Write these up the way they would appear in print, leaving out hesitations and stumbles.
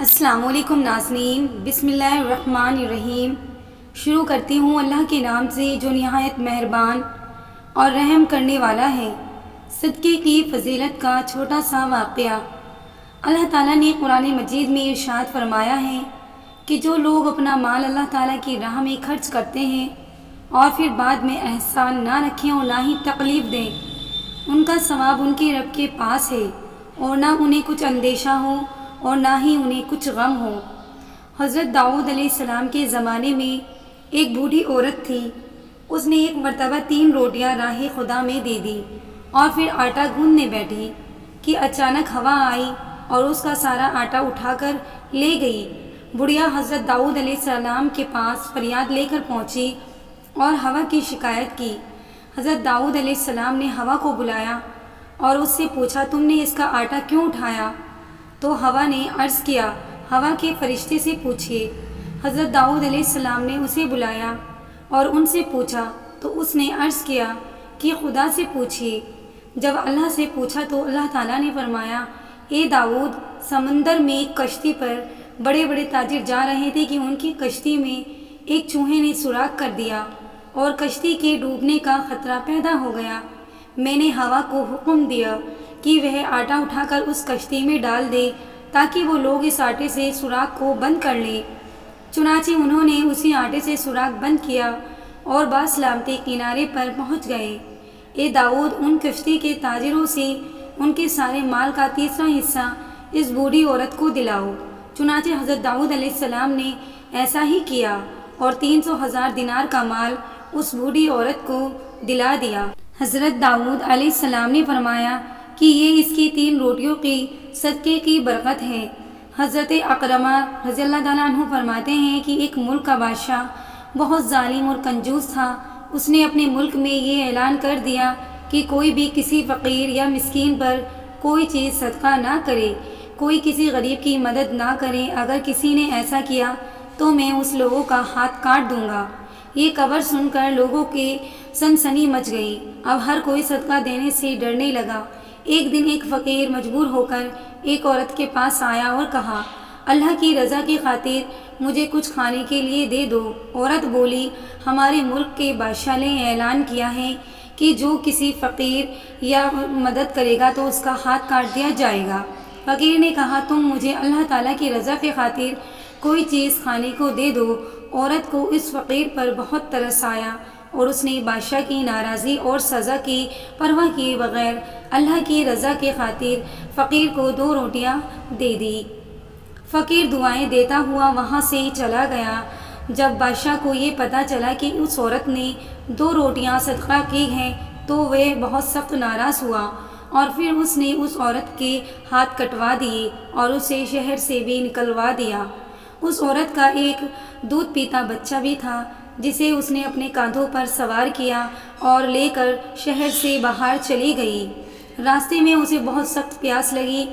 السلام علیکم ناظرین، بسم اللہ الرحمن الرحیم۔ شروع کرتی ہوں اللہ کے نام سے جو نہایت مہربان اور رحم کرنے والا ہے۔ صدقے کی فضیلت کا چھوٹا سا واقعہ۔ اللہ تعالیٰ نے قرآن مجید میں ارشاد فرمایا ہے کہ جو لوگ اپنا مال اللہ تعالیٰ کی راہ میں خرچ کرتے ہیں اور پھر بعد میں احسان نہ رکھیں اور نہ ہی تکلیف دیں، ان کا ثواب ان کے رب کے پاس ہے اور نہ انہیں کچھ اندیشہ ہو اور نہ ہی انہیں کچھ غم ہو۔ حضرت داؤد علیہ السلام کے زمانے میں ایک بوڑھی عورت تھی۔ اس نے ایک مرتبہ 3 روٹیاں راہ خدا میں دے دی اور پھر آٹا گوندنے بیٹھی کہ اچانک ہوا آئی اور اس کا سارا آٹا اٹھا کر لے گئی۔ بڑھیا حضرت داؤد علیہ السلام کے پاس فریاد لے کر پہنچی اور ہوا کی شکایت کی۔ حضرت داؤد علیہ السلام نے ہوا کو بلایا اور اس سے پوچھا، تم نے اس کا آٹا کیوں اٹھایا؟ تو ہوا نے عرض کیا، ہوا کے فرشتے سے پوچھئے۔ حضرت داؤد علیہ السلام نے اسے بلایا اور ان سے پوچھا تو اس نے عرض کیا کہ خدا سے پوچھئے۔ جب اللہ سے پوچھا تو اللہ تعالیٰ نے فرمایا، اے داؤد، سمندر میں ایک کشتی پر بڑے بڑے تاجر جا رہے تھے کہ ان کی کشتی میں ایک چوہے نے سوراخ کر دیا اور کشتی کے ڈوبنے کا خطرہ پیدا ہو گیا۔ میں نے ہوا کو حکم دیا کہ وہ آٹا اٹھا کر اس کشتی میں ڈال دے تاکہ وہ لوگ اس آٹے سے سوراخ کو بند کر لیں۔ چنانچہ انہوں نے اسی آٹے سے سوراخ بند کیا اور بسلامتی کنارے پر پہنچ گئے۔ اے داؤد، ان کشتی کے تاجروں سے ان کے سارے مال کا تیسرا حصہ اس بوڑھی عورت کو دلاؤ۔ چنانچہ حضرت داؤد علیہ السلام نے ایسا ہی کیا اور 300,000 دینار کا مال اس بوڑھی عورت کو دلا دیا۔ حضرت داؤد علیہ السلام نے فرمایا کہ یہ اس کی 3 روٹیوں کی صدقے کی برکت ہے۔ حضرت اکرمہ رضی اللہ تعالیٰ عنہ فرماتے ہیں کہ ایک ملک کا بادشاہ بہت ظالم اور کنجوس تھا۔ اس نے اپنے ملک میں یہ اعلان کر دیا کہ کوئی بھی کسی فقیر یا مسکین پر کوئی چیز صدقہ نہ کرے، کوئی کسی غریب کی مدد نہ کرے۔ اگر کسی نے ایسا کیا تو میں اس لوگوں کا ہاتھ کاٹ دوں گا۔ یہ خبر سن کر لوگوں کے سنسنی مچ گئی۔ اب ہر کوئی صدقہ دینے سے ڈرنے لگا۔ ایک دن ایک فقیر مجبور ہو کر ایک عورت کے پاس آیا اور کہا، اللہ کی رضا کی خاطر مجھے کچھ کھانے کے لیے دے دو۔ عورت بولی، ہمارے ملک کے بادشاہ نے اعلان کیا ہے کہ جو کسی فقیر یا مدد کرے گا تو اس کا ہاتھ کاٹ دیا جائے گا۔ فقیر نے کہا، تم مجھے اللہ تعالیٰ کی رضا کی خاطر کوئی چیز کھانے کو دے دو۔ عورت کو اس فقیر پر بہت ترس آیا اور اس نے بادشاہ کی ناراضی اور سزا کی پرواہ کیے بغیر اللہ کی رضا کے خاطر فقیر کو 2 روٹیاں دے دی۔ فقیر دعائیں دیتا ہوا وہاں سے چلا گیا۔ جب بادشاہ کو یہ پتہ چلا کہ اس عورت نے 2 روٹیاں صدقہ کی ہیں تو وہ بہت سخت ناراض ہوا اور پھر اس نے اس عورت کے ہاتھ کٹوا دیے اور اسے شہر سے بھی نکلوا دیا۔ اس عورت کا ایک دودھ پیتا بچہ بھی تھا جسے اس نے اپنے کاندھوں پر سوار کیا اور لے کر شہر سے باہر چلی گئی۔ راستے میں اسے بہت سخت پیاس لگی۔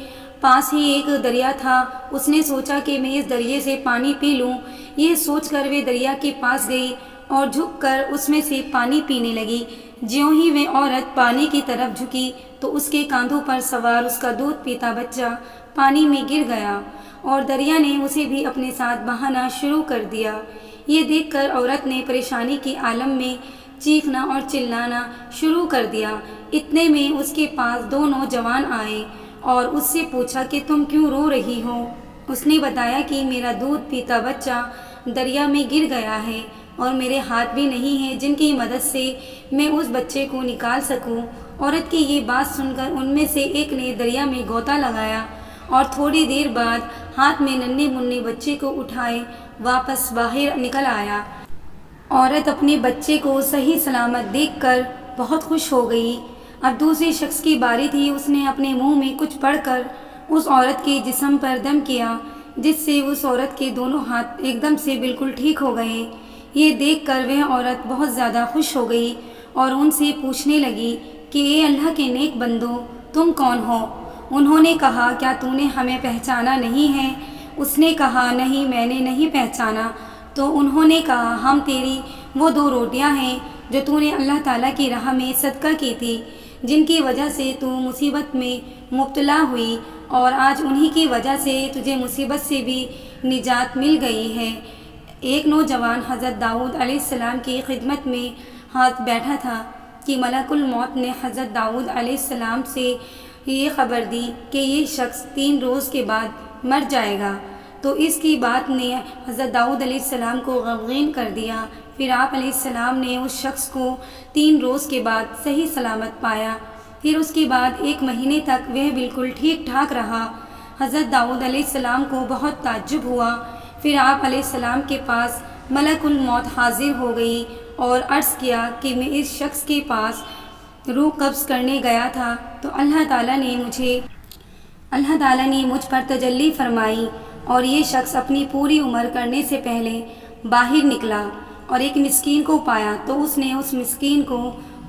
پاس ہی ایک دریا تھا۔ اس نے سوچا کہ میں اس دریا سے پانی پی لوں۔ یہ سوچ کر وہ دریا کے پاس گئی اور جھک کر اس میں سے پانی پینے لگی۔ جیوں ہی وہ عورت پانی کی طرف جھکی تو اس کے کاندھوں پر سوار اس کا دودھ پیتا بچہ پانی میں گر گیا اور دریا نے اسے بھی اپنے ساتھ بہانا شروع کر دیا۔ یہ دیکھ کر عورت نے پریشانی کے عالم میں چیخنا اور چلانا شروع کر دیا۔ اتنے میں اس کے پاس 2 نوجوان آئے اور اس سے پوچھا کہ تم کیوں رو رہی ہو؟ اس نے بتایا کہ میرا دودھ پیتا بچہ دریا میں گر گیا ہے اور میرے ہاتھ بھی نہیں ہیں جن کی مدد سے میں اس بچے کو نکال سکوں۔ عورت کی یہ بات سن کر ان میں سے ایک نے دریا میں غوطہ لگایا اور تھوڑی دیر بعد ہاتھ میں ننھے منھے بچے کو اٹھائے واپس باہر نکل آیا۔ عورت اپنے بچے کو صحیح سلامت دیکھ کر بہت خوش ہو گئی۔ اب دوسرے شخص کی باری تھی۔ اس نے اپنے منہ میں کچھ پڑھ کر اس عورت کے جسم پر دم کیا جس سے اس عورت کے دونوں ہاتھ ایک دم سے بالکل ٹھیک ہو گئے۔ یہ دیکھ کر وہ عورت بہت زیادہ خوش ہو گئی اور ان سے پوچھنے لگی کہ اے اللہ کے نیک بندو، تم کون ہو؟ انہوں نے کہا، کیا تو نے ہمیں پہچانا نہیں ہے؟ اس نے کہا، نہیں، میں نے نہیں پہچانا۔ تو انہوں نے کہا، ہم تیری وہ 2 روٹیاں ہیں جو تو نے اللہ تعالیٰ کی راہ میں صدقہ کی تھی، جن کی وجہ سے تو مصیبت میں مبتلا ہوئی اور آج انہی کی وجہ سے تجھے مصیبت سے بھی نجات مل گئی ہے۔ ایک نوجوان حضرت داؤد علیہ السلام کی خدمت میں ہاتھ بیٹھا تھا کہ ملک الموت نے حضرت داؤد علیہ السلام سے یہ خبر دی کہ یہ شخص 3 روز کے بعد مر جائے گا، تو اس کی بات نے حضرت داؤد علیہ السلام کو غمگین کر دیا۔ پھر آپ علیہ السلام نے اس شخص کو 3 روز کے بعد صحیح سلامت پایا۔ پھر اس کے بعد 1 مہینے تک وہ بالکل ٹھیک ٹھاک رہا۔ حضرت داؤد علیہ السلام کو بہت تعجب ہوا۔ پھر آپ علیہ السلام کے پاس ملک الموت حاضر ہو گئی اور عرض کیا کہ میں اس شخص کے پاس روح قبض کرنے گیا تھا تو اللہ تعالیٰ نے مجھ پر تجلی فرمائی اور یہ شخص اپنی پوری عمر کرنے سے پہلے باہر نکلا اور ایک مسکین کو پایا تو اس نے اس مسکین کو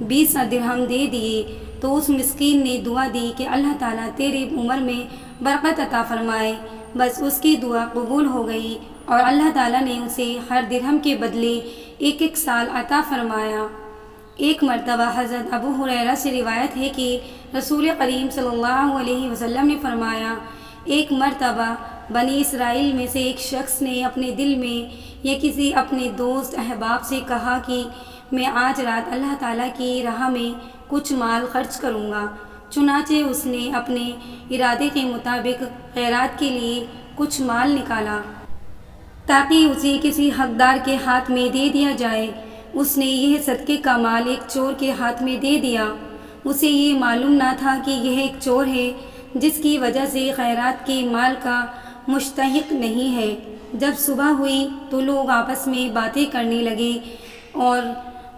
20 درہم دے دیے، تو اس مسکین نے دعا دی کہ اللہ تعالیٰ تیری عمر میں برکت عطا فرمائے۔ بس اس کی دعا قبول ہو گئی اور اللہ تعالیٰ نے اسے ہر درہم کے بدلے 1 سال عطا فرمایا۔ ایک مرتبہ حضرت ابو ہریرہ سے روایت ہے کہ رسول کریم صلی اللہ علیہ وسلم نے فرمایا، ایک مرتبہ بنی اسرائیل میں سے ایک شخص نے اپنے دل میں یا کسی اپنے دوست احباب سے کہا کہ میں آج رات اللہ تعالیٰ کی راہ میں کچھ مال خرچ کروں گا۔ چنانچہ اس نے اپنے ارادے کے مطابق خیرات کے لیے کچھ مال نکالا تاکہ اسے کسی حقدار کے ہاتھ میں دے دیا جائے۔ اس نے یہ صدقے کا مال ایک چور کے ہاتھ میں دے دیا۔ اسے یہ معلوم نہ تھا کہ یہ ایک چور ہے جس کی وجہ سے خیرات کے مال کا مستحق نہیں ہے۔ جب صبح ہوئی تو لوگ آپس میں باتیں کرنے لگے اور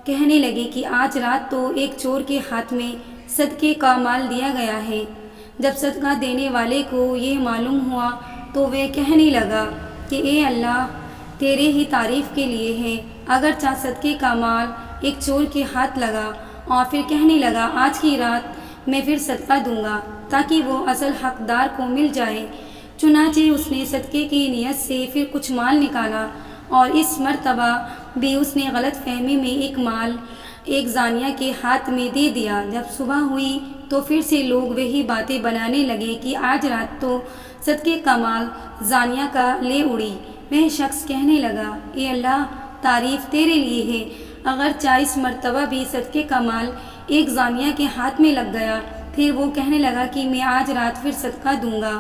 کہنے لگے کہ آج رات تو ایک چور کے ہاتھ میں صدقے کا مال دیا گیا ہے۔ جب صدقہ دینے والے کو یہ معلوم ہوا تو وہ کہنے لگا کہ اے اللہ، تیرے ہی تعریف کے لیے ہے، اگرچہ صدقے کا مال ایک چور کے ہاتھ لگا۔ اور پھر کہنے لگا آج کی رات میں پھر صدقہ دوں گا تاکہ وہ اصل حقدار کو مل جائے۔ چنانچہ اس نے صدقے کی نیت سے پھر کچھ مال نکالا اور اس مرتبہ بھی اس نے غلط فہمی میں ایک مال ایک زانیہ کے ہاتھ میں دے دیا۔ جب صبح ہوئی تو پھر سے لوگ وہی باتیں بنانے لگے کہ آج رات تو صدقے کا مال زانیہ کا لے اڑی۔ وہ شخص کہنے لگا اے اللہ، تعریف تیرے لیے ہے، اگرچہ اس مرتبہ بھی صدقے کا مال ایک زانیہ کے ہاتھ میں لگ گیا۔ پھر وہ کہنے لگا کہ میں آج رات پھر صدقہ دوں گا۔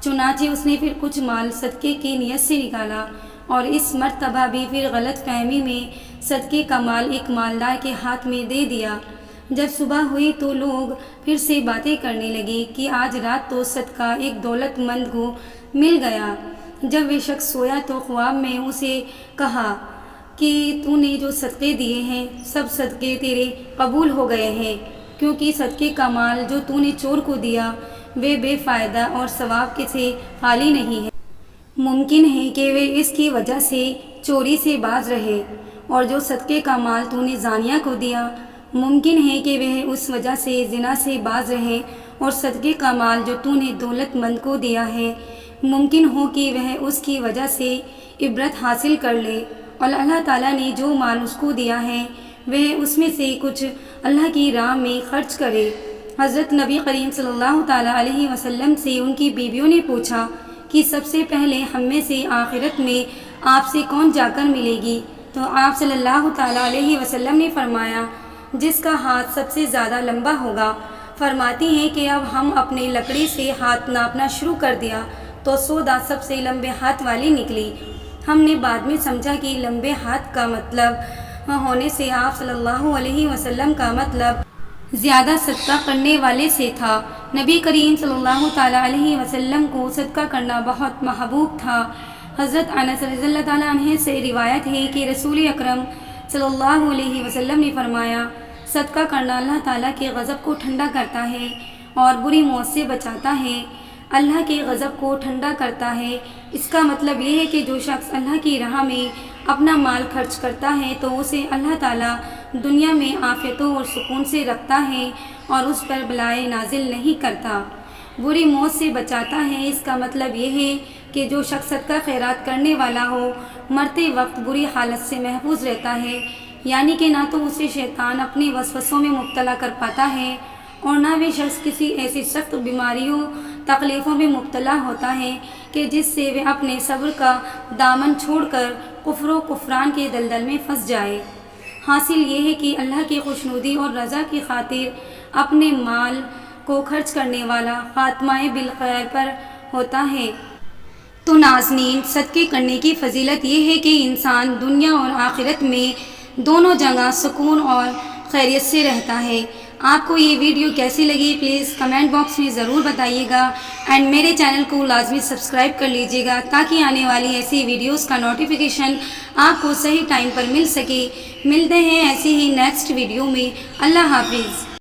چنانچہ اس نے پھر کچھ مال صدقے کی نیت سے نکالا اور اس مرتبہ بھی پھر غلط فہمی میں صدقے کا مال ایک مالدار کے ہاتھ میں دے دیا۔ جب صبح ہوئی تو لوگ پھر سے باتیں کرنے لگے کہ آج رات تو صدقہ ایک دولت مند کو مل گیا۔ جب وہ شخص سویا تو خواب میں اسے کہا کہ تو نے جو صدقے دیے ہیں سب صدقے تیرے قبول ہو گئے ہیں، کیونکہ صدقے کا مال جو تو نے چور کو دیا وہ بے فائدہ اور ثواب کے سے خالی نہیں ہے۔ ممکن ہے کہ وہ اس کی وجہ سے چوری سے باز رہے، اور جو صدقے کا مال تو نے زانیہ کو دیا ممکن ہے کہ وہ اس وجہ سے زنا سے باز رہے، اور صدقے کا مال جو تو نے دولت مند کو دیا ہے ممکن ہو کہ وہ اس کی وجہ سے عبرت حاصل کر لے، اور اللہ تعالیٰ نے جو مال اس کو دیا ہے وہ اس میں سے کچھ اللہ کی راہ میں خرچ کرے۔ حضرت نبی کریم صلی اللہ تعالیٰ علیہ وسلم سے ان کی بیویوں نے پوچھا کہ سب سے پہلے ہم میں سے آخرت میں آپ سے کون جا کر ملے گی؟ تو آپ صلی اللہ تعالیٰ علیہ وسلم نے فرمایا جس کا ہاتھ سب سے زیادہ لمبا ہوگا۔ فرماتی ہیں کہ اب ہم اپنے لکڑی سے ہاتھ ناپنا شروع کر دیا تو سودا سب سے لمبے ہاتھ والی نکلی۔ ہم نے بعد میں سمجھا کہ لمبے ہاتھ کا مطلب ہونے سے آپ صلی اللہ علیہ وسلم کا مطلب زیادہ صدقہ کرنے والے سے تھا۔ نبی کریم صلی اللہ تعالیٰ علیہ وسلم کو صدقہ کرنا بہت محبوب تھا۔ حضرت انس رضی اللہ تعالیٰ عنہ سے روایت ہے کہ رسول اکرم صلی اللہ علیہ وسلم نے فرمایا صدقہ کرنا اللہ تعالیٰ کے غضب کو ٹھنڈا کرتا ہے اور بری موت سے بچاتا ہے۔ اللہ کے غضب کو ٹھنڈا کرتا ہے، اس کا مطلب یہ ہے کہ جو شخص اللہ کی راہ میں اپنا مال خرچ کرتا ہے تو اسے اللہ تعالیٰ دنیا میں عافیتوں اور سکون سے رکھتا ہے اور اس پر بلائیں نازل نہیں کرتا، بری موت سے بچاتا ہے۔ اس کا مطلب یہ ہے کہ جو شخص صدقہ خیرات کرنے والا ہو مرتے وقت بری حالت سے محفوظ رہتا ہے، یعنی کہ نہ تو اسے شیطان اپنے وسوسوں میں مبتلا کر پاتا ہے اور نہ وہ شخص کسی ایسی سخت بیماریوں تکلیفوں میں مبتلا ہوتا ہے کہ جس سے وہ اپنے صبر کا دامن چھوڑ کر کفر و کفران کے دلدل میں پھنس جائے۔ حاصل یہ ہے کہ اللہ کی خوشنودی اور رضا کی خاطر اپنے مال کو خرچ کرنے والا خاتمہ بالخیر پر ہوتا ہے۔ تو ناظرین، صدقے کرنے کی فضیلت یہ ہے کہ انسان دنیا اور آخرت میں دونوں جگہ سکون اور خیریت سے رہتا ہے۔ آپ کو یہ ویڈیو کیسی لگی پلیز کمنٹ باکس میں ضرور بتائیے گا، اینڈ میرے چینل کو لازمی سبسکرائب کر لیجیے گا تاکہ آنے والی ایسی ویڈیوز کا نوٹیفیکیشن آپ کو صحیح ٹائم پر مل سکے۔ ملتے ہیں ایسی ہی نیکسٹ ویڈیو میں۔ اللہ حافظ۔